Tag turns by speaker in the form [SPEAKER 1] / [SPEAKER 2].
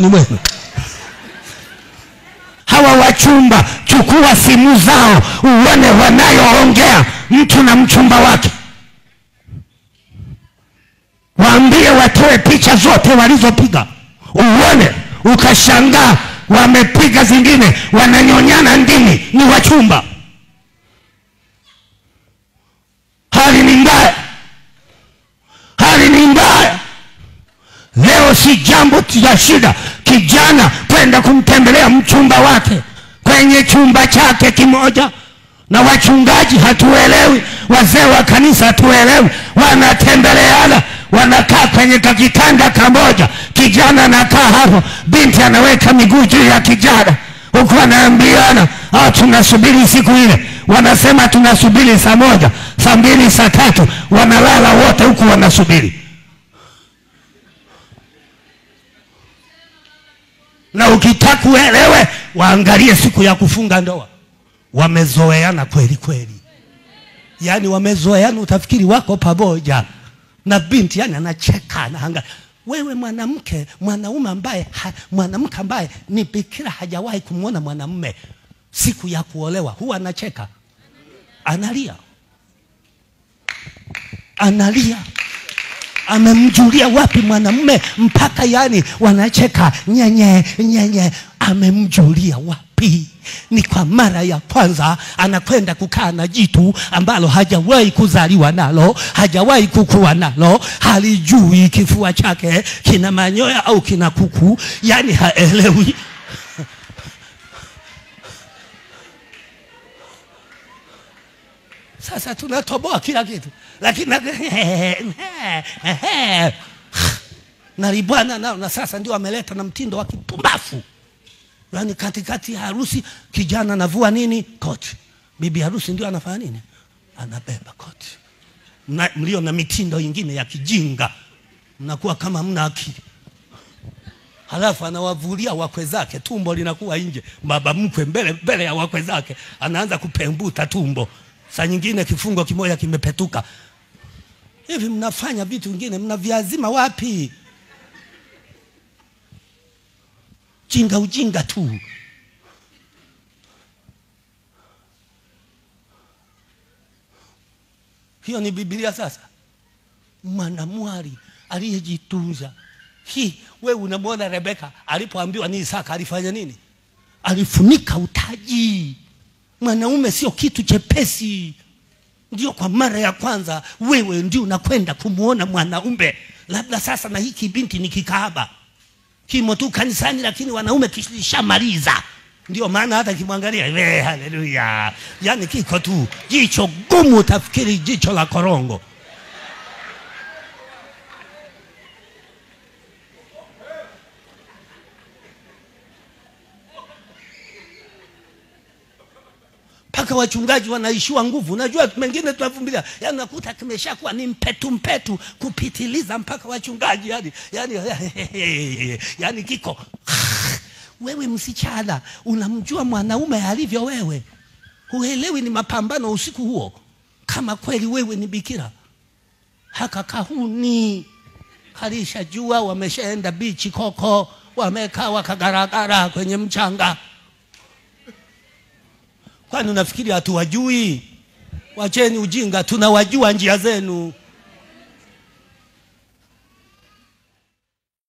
[SPEAKER 1] ni mwenu. Hawa wachumba, chukua simu zao uone wanayoongea mtu na mchumba wake. Waambie watoe picha zote walizopiga uone, ukashangaa wamepiga zingine wananyonyana ndimi, ni wachumba. Hali ni mbaya, hali ni mbaya. Leo si jambo la shida kijana kwenda kumtembelea mchumba wake kwenye chumba chake kimoja, na wachungaji hatuelewi, wazee wa kanisa hatuelewi, wanatembeleana, wanakaa kwenye kitanda kamoja, kijana anakaa hapo, binti anaweka miguu juu ya kijana, huku wanaambiana tunasubiri siku ile. Wanasema tunasubiri saa 1, saa 2, saa 3, wanalala wote huku wanasubiri. Na ukitaka uelewe, waangalie siku ya kufunga ndoa. Wamezoeana kweli kweli. Yani wamezoeana utafikiri wako pamoja. Na binti yani anacheka anaangalia. Wewe mwanamke, mwanaume ambaye mwanamke ambaye ni bikira hajawahi kumuona mwanamume siku ya kuolewa, huwa anacheka. Analia. Analia. Amemjulia wapi mwanamume mpaka yani wanacheka nyenye nyenye? Amemjulia wapi? Ni kwa mara ya kwanza anakwenda kukaa na jitu ambalo hajawahi kuzaliwa nalo, hajawahi kukua nalo, halijui kifua chake kina manyoya au kina kuku, yani haelewi. Sasa tunatoboa kila kitu, lakini na bwana nao na sasa ndio ameleta na mtindo wa kipumbafu. Yani katikati ya harusi kijana anavua nini? Koti. Bibi harusi ndio anafanya nini? Anabeba koti. Mlio na mitindo ingine ya kijinga, mnakuwa kama mna akili. Halafu anawavulia wakwe zake, tumbo linakuwa nje. Baba mkwe mbele ya wakwe zake anaanza kupembuta tumbo. Saa nyingine kifungo kimoja kimepetuka. Hivi mnafanya vitu vingine mnaviazima wapi? Ujinga tu. Hiyo ni Biblia sasa. Mwanamwali aliyejitunza. Wewe unamwona Rebeka alipoambiwa ni Isaka alifanya nini? Alifunika utaji. Mwanaume sio kitu chepesi. Ndio kwa mara ya kwanza wewe ndio unakwenda kumuona mwanaume. Labda sasa na hiki binti ni kikahaba, kimo tu kanisani, lakini wanaume kishamaliza. Ndio maana hata kimwangalia haleluya, yani kiko tu jicho gumu, utafikiri jicho la korongo. Paka wachungaji wanaishiwa nguvu. Unajua mengine tunavumilia, yani nakuta kimeshakuwa ni mpetu kupitiliza mpaka wachungaji yani kiko. Wewe msichana unamjua mwanaume alivyo wewe? Huelewi ni mapambano usiku huo. Kama kweli wewe ni bikira, haka kahuni kalishajua, wameshaenda bichi koko, wamekaa wakagaragara kwenye mchanga. Kwani unafikiri hatuwajui? Wacheni ujinga, tunawajua njia zenu.